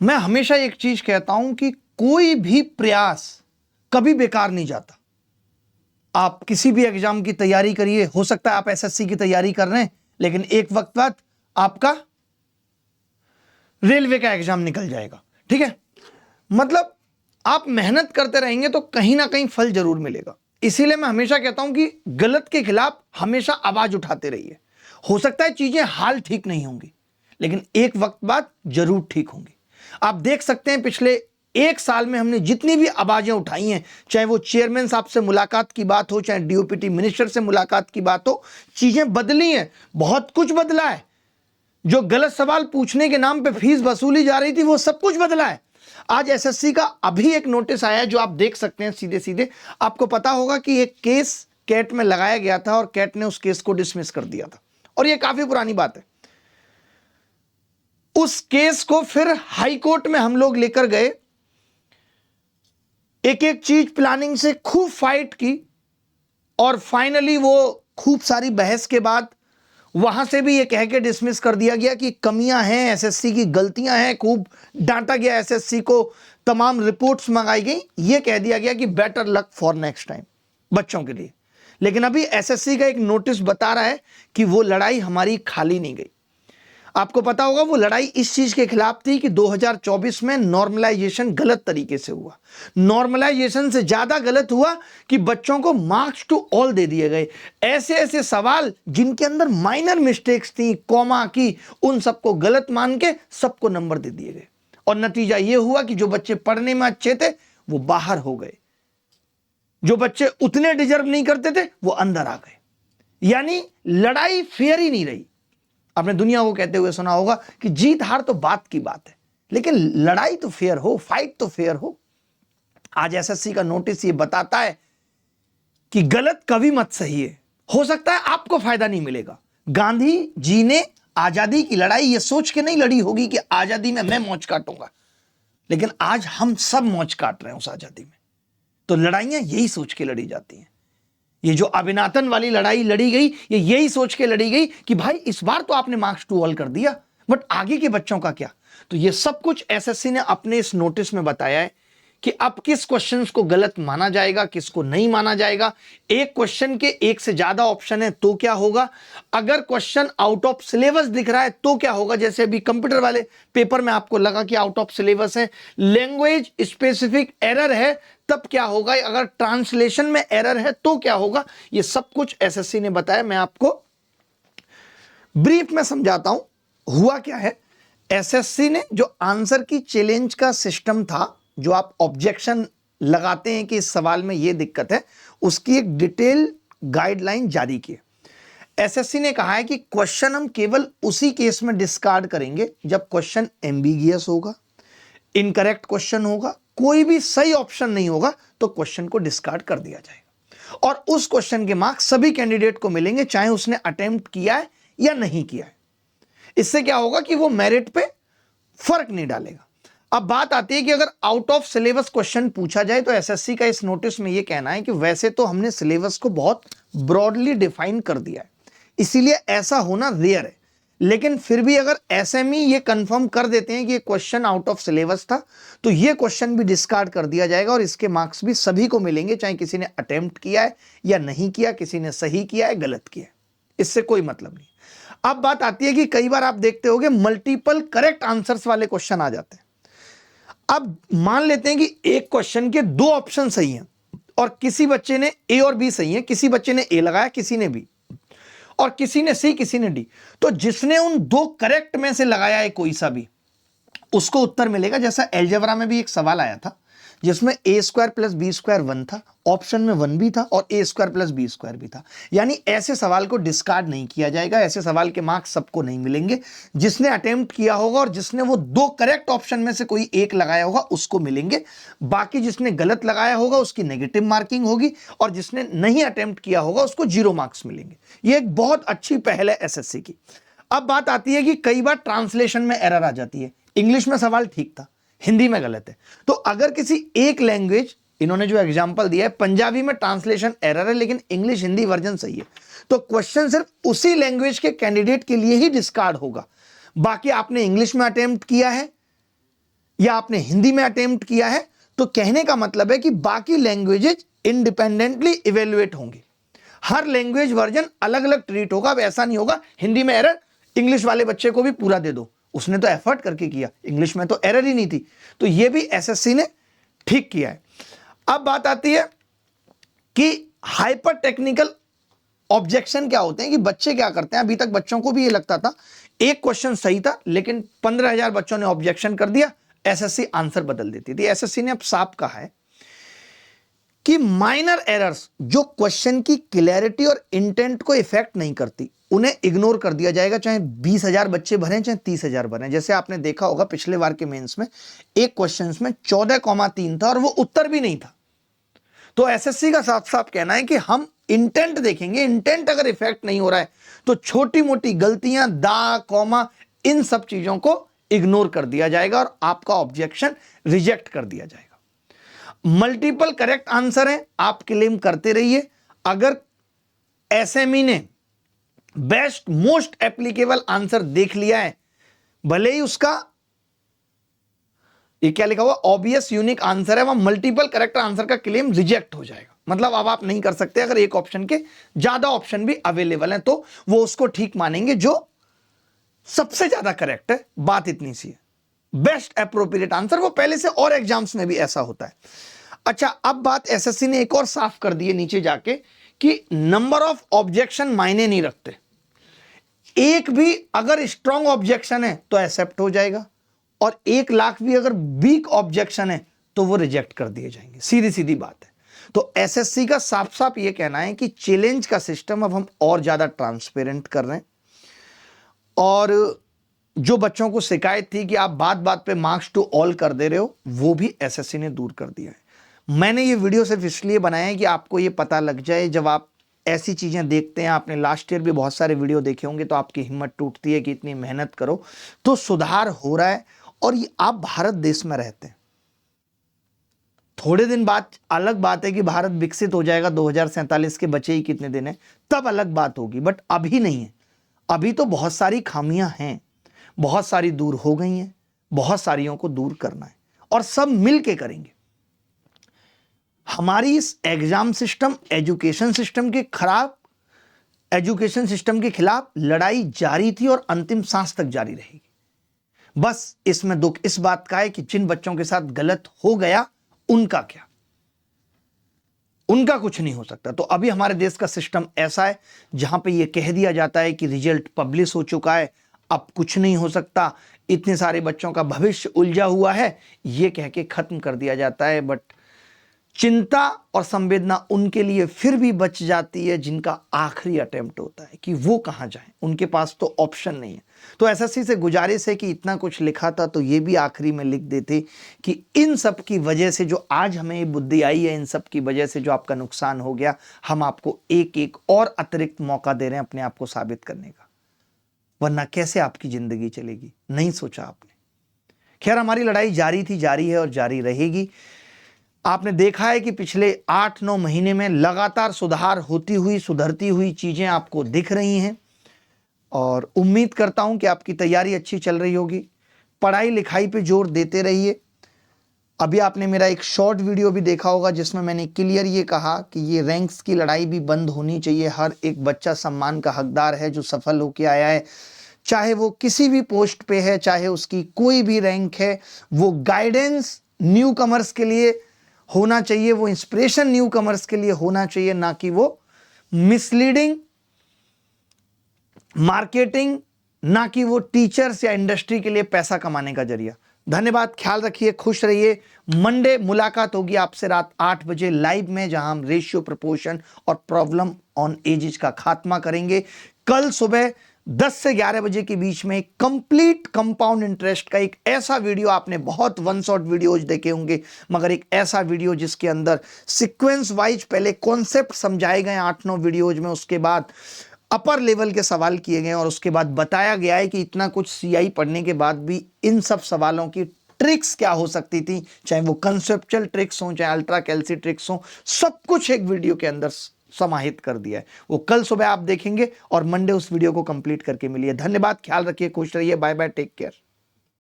मैं हमेशा एक चीज कहता हूं कि कोई भी प्रयास कभी बेकार नहीं जाता। आप किसी भी एग्जाम की तैयारी करिए, हो सकता है आप एसएससी की तैयारी कर रहे हैं लेकिन एक वक्त बाद आपका रेलवे का एग्जाम निकल जाएगा, ठीक है। मतलब आप मेहनत करते रहेंगे तो कहीं ना कहीं फल जरूर मिलेगा। इसीलिए मैं हमेशा कहता हूं कि गलत के खिलाफ हमेशा आवाज उठाते रहिए। हो सकता है चीजें हाल ठीक नहीं होंगी लेकिन एक वक्त बाद जरूर ठीक होंगी। आप देख सकते हैं पिछले एक साल में हमने जितनी भी आवाजें उठाई हैं, चाहे वो चेयरमैन साहब से मुलाकात की बात हो, चाहे डीओपीटी मिनिस्टर से मुलाकात की बात हो, चीजें बदली हैं, बहुत कुछ बदला है। जो गलत सवाल पूछने के नाम पे फीस वसूली जा रही थी वो सब कुछ बदला है। आज एसएससी का अभी एक नोटिस आया है जो आप देख सकते हैं सीधे सीधे। आपको पता होगा कि एक केस कैट में लगाया गया था और कैट ने उस केस को डिसमिस कर दिया था, और ये काफी पुरानी बात है। उस केस को फिर हाई कोर्ट में हम लोग लेकर गए, एक एक चीज प्लानिंग से खूब फाइट की, और फाइनली वो खूब सारी बहस के बाद वहां से भी ये कह के डिसमिस कर दिया गया कि कमियां हैं, एसएससी की गलतियां हैं, खूब डांटा गया एसएससी को, तमाम रिपोर्ट्स मंगाई गई, ये कह दिया गया कि better luck for next time बच्चों के लिए। लेकिन अभी एसएससी का एक नोटिस बता रहा है कि वो लड़ाई हमारी खाली नहीं गई। आपको पता होगा वो लड़ाई इस चीज के खिलाफ थी कि 2024 में नॉर्मलाइजेशन गलत तरीके से हुआ। नॉर्मलाइजेशन से ज्यादा गलत हुआ कि बच्चों को मार्क्स टू ऑल दे दिए गए। ऐसे ऐसे सवाल जिनके अंदर माइनर मिस्टेक्स थी, कॉमा की, उन सबको गलत मान के सबको नंबर दे दिए गए, और नतीजा ये हुआ कि जो बच्चे पढ़ने में अच्छे थे वो बाहर हो गए, जो बच्चे उतने डिजर्व नहीं करते थे वो अंदर आ गए। यानी लड़ाई फेयर ही नहीं रही। आपने दुनिया को कहते हुए सुना होगा कि जीत हार तो बात की बात है, लेकिन लड़ाई तो फेयर हो, फाइट तो फेयर हो। आज एसएससी का नोटिस ये बताता है कि गलत कभी मत सहिए, हो सकता है आपको फायदा नहीं मिलेगा। गांधी जी ने आजादी की लड़ाई ये सोच के नहीं लड़ी होगी कि आजादी में मैं मौज काटूंगा, लेकिन आज हम सब मौज काट रहे हैं उस आजादी में। तो लड़ाइयां यही सोच के लड़ी जाती हैं। ये जो अभिनातन वाली लड़ाई लड़ी गई, ये यही सोच के लड़ी गई कि भाई इस बार तो आपने मार्क्स टू ऑल कर दिया, बट आगे के बच्चों का क्या। तो ये सब कुछ एसएससी ने अपने इस नोटिस में बताया है कि अब किस क्वेश्चंस को गलत माना जाएगा, किसको नहीं माना जाएगा। एक क्वेश्चन के एक से ज्यादा ऑप्शन है तो क्या होगा, अगर क्वेश्चन आउट ऑफ सिलेबस दिख रहा है तो क्या होगा। जैसे अभी कंप्यूटर वाले पेपर में आपको लगा कि आउट ऑफ सिलेबस है, लैंग्वेज स्पेसिफिक एरर है, तब क्या होगा, अगर ट्रांसलेशन में एरर है तो क्या होगा। ये सब कुछ एसएससी ने बताया। मैं आपको ब्रीफ में समझाता हूं हुआ क्या है। एसएससी ने जो आंसर की चैलेंज का सिस्टम था, जो आप ऑब्जेक्शन लगाते हैं कि इस सवाल में यह दिक्कत है, उसकी एक डिटेल गाइडलाइन जारी की। एसएससी ने कहा है कि क्वेश्चन हम केवल उसी केस में डिस्कार्ड करेंगे जब क्वेश्चन एम्बिगियस होगा, इनकरेक्ट क्वेश्चन होगा, कोई भी सही ऑप्शन नहीं होगा तो क्वेश्चन को डिस्कार्ड कर दिया जाएगा, और उस क्वेश्चन के मार्क्स सभी कैंडिडेट को मिलेंगे चाहे उसने अटेम्प्ट किया है या नहीं किया है। इससे क्या होगा कि वो मेरिट पे फर्क नहीं डालेगा। अब बात आती है कि अगर आउट ऑफ सिलेबस क्वेश्चन पूछा जाए तो एसएससी का इस नोटिस में यह कहना है कि वैसे तो हमने सिलेबस को बहुत ब्रॉडली डिफाइन कर दिया है, इसीलिए ऐसा होना रेयर है, लेकिन फिर भी अगर एसएमई ये कंफर्म कर देते हैं कि ये क्वेश्चन आउट ऑफ सिलेबस था तो ये क्वेश्चन भी डिस्कार्ड कर दिया जाएगा, और इसके मार्क्स भी सभी को मिलेंगे, चाहे किसी ने अटेम्प्ट किया है या नहीं किया, किसी ने सही किया है, गलत किया है, इससे कोई मतलब नहीं। अब बात आती है कि कई बार आप देखते होंगे मल्टीपल करेक्ट आंसर्स वाले क्वेश्चन आ जाते हैं। अब मान लेते हैं कि एक क्वेश्चन के दो ऑप्शन सही हैं और किसी बच्चे ने ए और बी सही है, किसी बच्चे ने ए लगाया, किसी ने बी, और किसी ने सी, किसी ने डी। तो जिसने उन दो करेक्ट में से लगाया है कोई सा भी, उसको उत्तर मिलेगा। जैसा अलजेब्रा में भी एक सवाल आया था जिसमें ए स्क्वायर प्लस बी स्क्वायर 1 था, ऑप्शन में 1 भी था और ए स्क्वायर प्लस बी स्क्वायर भी था। यानी ऐसे सवाल को डिस्कार्ड नहीं किया जाएगा, ऐसे सवाल के मार्क्स सबको नहीं मिलेंगे। जिसने अटेम्प्ट किया होगा और जिसने वो दो करेक्ट ऑप्शन में से कोई एक लगाया होगा उसको मिलेंगे, बाकी जिसने गलत लगाया होगा उसकी नेगेटिव मार्किंग होगी, और जिसने नहीं अटेम्प्ट किया होगा उसको 0 मार्क्स मिलेंगे। ये एक बहुत अच्छी पहल है एसएससी की। अब बात आती है कि कई बार ट्रांसलेशन में एरर आ जाती है। इंग्लिश में सवाल ठीक था, हिंदी में गलत है। तो अगर किसी एक लैंग्वेज, इन्होंने जो एग्जांपल दिया है पंजाबी में ट्रांसलेशन एरर है लेकिन इंग्लिश हिंदी वर्जन सही है, तो क्वेश्चन सिर्फ उसी लैंग्वेज के कैंडिडेट के लिए ही डिस्कार्ड होगा। बाकी आपने इंग्लिश में अटेम्प्ट किया है, या आपने हिंदी में अटेम्प्ट किया है, तो कहने का मतलब है कि बाकी लैंग्वेजेज इंडिपेंडेंटली इवेल्युएट होंगे। हर लैंग्वेज वर्जन अलग अलग ट्रीट होगा। अब ऐसा नहीं होगा हिंदी में एरर इंग्लिश वाले बच्चे को भी पूरा दे दो, उसने तो एफर्ट करके किया, इंग्लिश में तो एरर ही नहीं थी। तो ये भी एसएससी ने ठीक किया है। अब बात आती है कि हाइपर टेक्निकल ऑब्जेक्शन क्या होते हैं, कि बच्चे क्या करते हैं। अभी तक बच्चों को भी ये लगता था एक क्वेश्चन सही था, लेकिन 15,000 बच्चों ने ऑब्जेक्शन कर दिया, एसएससी आंसर बदल देती थी। एसएससी ने अब साफ कहा है कि माइनर एरर्स जो क्वेश्चन की क्लैरिटी और इंटेंट को इफेक्ट नहीं करती, उन्हें इग्नोर कर दिया जाएगा, चाहे 20,000 बच्चे भरें चाहे 30,000 भरें। जैसे आपने देखा होगा पिछले बार के मेंस में एक क्वेश्चन में 14,3 था और वो उत्तर भी नहीं था। तो एसएससी का साफ साफ कहना है कि हम इंटेंट देखेंगे, इंटेंट अगर इफेक्ट नहीं हो रहा है तो छोटी मोटी गलतियां, दा, कॉमा, इन सब चीजों को इग्नोर कर दिया जाएगा और आपका ऑब्जेक्शन रिजेक्ट कर दिया जाएगा। मल्टीपल करेक्ट आंसर है, आप क्लेम करते रहिए। अगर एसएमई ने बेस्ट मोस्ट एप्लीकेबल आंसर देख लिया है, भले ही उसका ये क्या लिखा हुआ ऑब्वियस यूनिक आंसर है, वह मल्टीपल करेक्ट आंसर का क्लेम रिजेक्ट हो जाएगा। मतलब अब आप नहीं कर सकते। अगर एक ऑप्शन के ज्यादा ऑप्शन भी अवेलेबल हैं तो वो उसको ठीक मानेंगे जो सबसे ज्यादा करेक्ट है। बात इतनी सी है। बेस्ट एप्रोप्रिएट आंसर वो पहले से और एग्जाम्स में भी ऐसा होता है। अच्छा, अब बात एसएससी ने एक और साफ कर दी है नीचे जाके कि नंबर ऑफ ऑब्जेक्शन मायने नहीं रखते। एक भी अगर स्ट्रॉन्ग ऑब्जेक्शन है तो एक्सेप्ट हो जाएगा, और 1,00,000 भी अगर वीक ऑब्जेक्शन है तो वो रिजेक्ट कर दिए जाएंगे। सीधी सीधी बात है। तो एसएससी का साफ साफ ये कहना है कि चैलेंज का सिस्टम अब हम और ज्यादा ट्रांसपेरेंट कर रहे हैं, और जो बच्चों को शिकायत थी कि आप बात बात पे मार्क्स टू ऑल कर दे रहे हो, वो भी एसएससी ने दूर कर दिया है। मैंने ये वीडियो सिर्फ इसलिए बनाया है कि आपको ये पता लग जाए, जब आप ऐसी चीजें देखते हैं, आपने लास्ट ईयर भी बहुत सारे वीडियो देखे होंगे, तो आपकी हिम्मत टूटती है कि इतनी मेहनत करो तो सुधार हो रहा है। और ये आप भारत देश में रहते हैं, थोड़े दिन बाद अलग बात है कि भारत विकसित हो जाएगा, 2047 के बचे ही कितने दिन है, तब अलग बात होगी, बट अभी नहीं है। अभी तो बहुत सारी खामियां हैं, बहुत सारी दूर हो गई हैं, बहुत सारियों को दूर करना है और सब मिल के करेंगे। हमारी इस एग्जाम सिस्टम, एजुकेशन सिस्टम के एजुकेशन सिस्टम के खिलाफ लड़ाई जारी थी और अंतिम सांस तक जारी रहेगी। बस इसमें दुख इस बात का है कि जिन बच्चों के साथ गलत हो गया उनका क्या, उनका कुछ नहीं हो सकता। तो अभी हमारे देश का सिस्टम ऐसा है जहां पे ये कह दिया जाता है कि रिजल्ट पब्लिश हो चुका है, अब कुछ नहीं हो सकता, इतने सारे बच्चों का भविष्य उलझा हुआ है, ये कह के खत्म कर दिया जाता है। बट चिंता और संवेदना उनके लिए फिर भी बच जाती है जिनका आखिरी अटेम्प्ट होता है कि वो कहां जाएं, उनके पास तो ऑप्शन नहीं है। तो एसएससी से गुजारिश है कि इतना कुछ लिखा था तो ये भी आखिरी में लिख देते कि इन सब की वजह से जो आज हमें ये बुद्धि आई है, इन सब की वजह से जो आपका नुकसान हो गया, हम आपको एक एक और अतिरिक्त मौका दे रहे हैं अपने आप को साबित करने का, वरना कैसे आपकी जिंदगी चलेगी, नहीं सोचा आपने। खैर, हमारी लड़ाई जारी थी, जारी है और जारी रहेगी। आपने देखा है कि पिछले 8-9 महीने में लगातार सुधार होती हुई, सुधरती हुई चीजें आपको दिख रही हैं, और उम्मीद करता हूं कि आपकी तैयारी अच्छी चल रही होगी। पढ़ाई लिखाई पे जोर देते रहिए। अभी आपने मेरा एक शॉर्ट वीडियो भी देखा होगा जिसमें मैंने क्लियर ये कहा कि ये रैंक्स की लड़ाई भी बंद होनी चाहिए। हर एक बच्चा सम्मान का हकदार है जो सफल होकर आया है, चाहे वो किसी भी पोस्ट पे है, चाहे उसकी कोई भी रैंक है। वो गाइडेंस न्यू कमर्स के लिए होना चाहिए, वो इंस्पिरेशन न्यू कमर्स के लिए होना चाहिए, ना कि वो मिसलीडिंग मार्केटिंग, ना कि वो टीचर्स या इंडस्ट्री के लिए पैसा कमाने का जरिया। धन्यवाद, ख्याल रखिए, खुश रहिए। मंडे मुलाकात होगी आपसे रात 8 बजे लाइव में, जहां हम रेशियो, प्रपोर्शन और प्रॉब्लम ऑन एजेस का खात्मा करेंगे। कल सुबह 10 से 11 बजे के बीच में कंप्लीट कंपाउंड इंटरेस्ट का एक ऐसा वीडियो, आपने बहुत वन शॉट वीडियोज देखे होंगे, मगर एक ऐसा वीडियो जिसके अंदर सीक्वेंस वाइज पहले कॉन्सेप्ट समझाए गए 8-9 वीडियोज में, उसके बाद अपर लेवल के सवाल किए गए, और उसके बाद बताया गया है कि इतना कुछ सीआई पढ़ने के बाद भी इन सब सवालों की ट्रिक्स क्या हो सकती थी, चाहे वो कंसेप्चुअल ट्रिक्स हो, चाहे अल्ट्रा कैल्सी ट्रिक्स हो, सब कुछ एक वीडियो के अंदर समाहित कर दिया है। वो कल सुबह आप देखेंगे और मंडे उस वीडियो को कंप्लीट करके मिलिए। धन्यवाद, ख्याल रखिए, खुश रहिए, बाय बाय, टेक केयर।